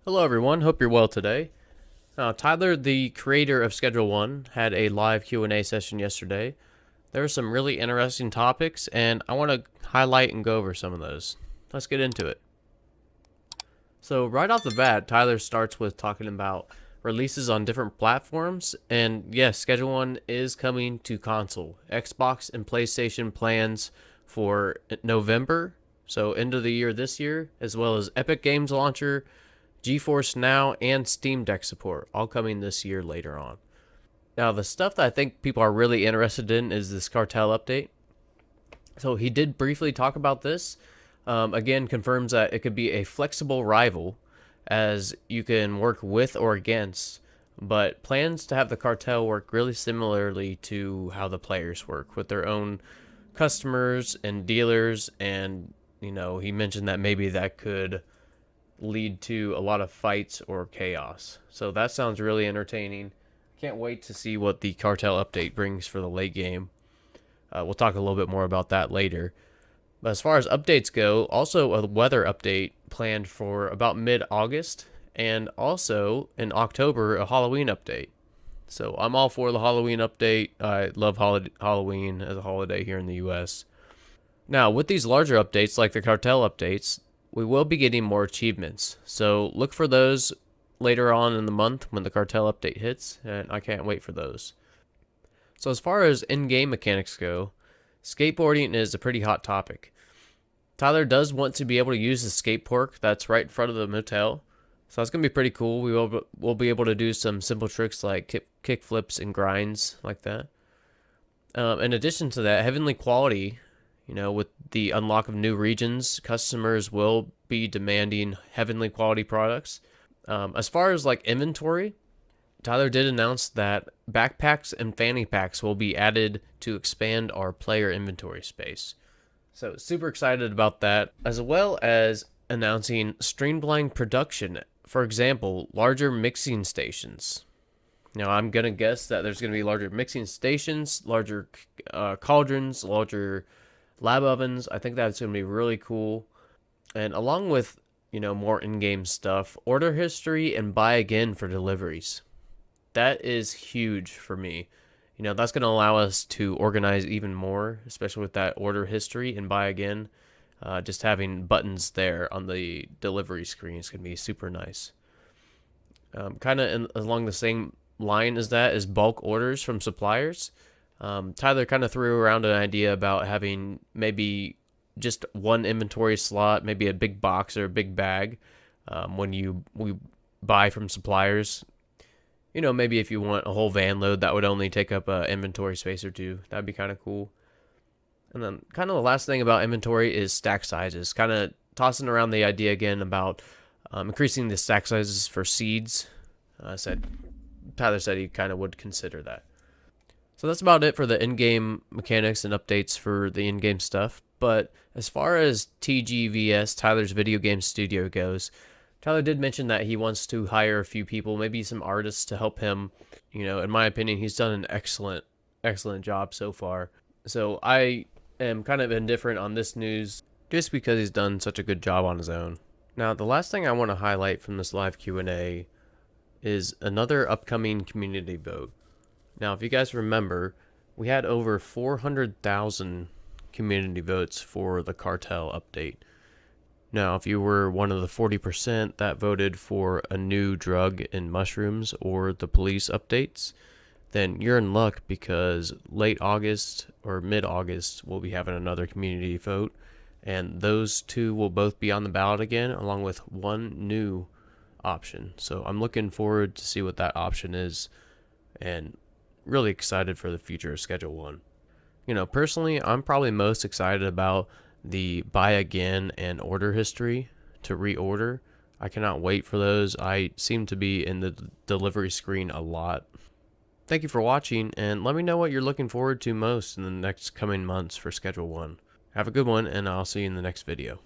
Hello everyone, hope you're well today. Tyler, the creator of Schedule 1, had a live Q&A session yesterday. There were some really interesting topics, and I want to highlight and go over some of those. Let's get into it. So right off the bat, Tyler starts with talking about releases on different platforms, and yes, Schedule 1 is coming to console. Xbox and PlayStation plans for November, so end of the year this year, as well as Epic Games Launcher, GeForce Now, and Steam Deck support, all coming this year later on. Now, the stuff that I think people are really interested in is this Cartel update. So he did briefly talk about this. Again, confirms that it could be a flexible rival, as you can work with or against, but plans to have the Cartel work really similarly to how the players work, with their own customers and dealers. And, he mentioned that maybe that could lead to a lot of fights or chaos. So that sounds really entertaining. Can't wait to see what the Cartel update brings for the late game. We'll talk a little bit more about that later. But as far as updates go, also a weather update planned for about mid-August, and also in October, a Halloween update. So I'm all for the Halloween update. I love Halloween as a holiday here in the US. Now, with these larger updates, like the Cartel updates, we will be getting more achievements. So look for those later on in the month when the Cartel update hits, and I can't wait for those. So as far as in-game mechanics go, skateboarding is a pretty hot topic. Tyler does want to be able to use the skate park that's right in front of the motel. So that's going to be pretty cool. We'll be able to do some simple tricks like kick flips and grinds like that. In addition to that, Heavenly Quality, with the unlock of new regions, customers will be demanding Heavenly Quality products. As far as like inventory, Tyler did announce that backpacks and fanny packs will be added to expand our player inventory space. So super excited about that, as well as announcing streamlined production. For example, larger mixing stations. Now, I'm going to guess that there's going to be larger mixing stations, larger cauldrons, larger lab ovens. I think that's going to be really cool. And along with, more in-game stuff, order history and buy again for deliveries. That is huge for me. That's going to allow us to organize even more, especially with that order history and buy again. Just having buttons there on the delivery screen is going to be super nice. Kind of along the same line as that is bulk orders from suppliers. Tyler kind of threw around an idea about having maybe just one inventory slot, maybe a big box or a big bag when we buy from suppliers. Maybe if you want a whole van load, that would only take up an inventory space or two. That'd be kind of cool. And then kind of the last thing about inventory is stack sizes. Kind of tossing around the idea again about increasing the stack sizes for seeds. Tyler said he kind of would consider that. So that's about it for the in-game mechanics and updates for the in-game stuff. But as far as TGVS, Tyler's Video Game Studio goes, Tyler did mention that he wants to hire a few people, maybe some artists to help him. In my opinion, he's done an excellent job so far. So I am kind of indifferent on this news just because he's done such a good job on his own. Now, the last thing I want to highlight from this live Q&A is another upcoming community vote. Now, if you guys remember, we had over 400,000 community votes for the Cartel update. Now, if you were one of the 40% that voted for a new drug in mushrooms or the police updates, then you're in luck, because late August or mid-August we'll be having another community vote, and those two will both be on the ballot again, along with one new option. So I'm looking forward to see what that option is, and really excited for the future of Schedule 1. Personally, I'm probably most excited about the buy again and order history to reorder. I cannot wait for those. I seem to be in the delivery screen a lot. Thank you for watching, and let me know what you're looking forward to most in the next coming months for Schedule 1. Have a good one, and I'll see you in the next video.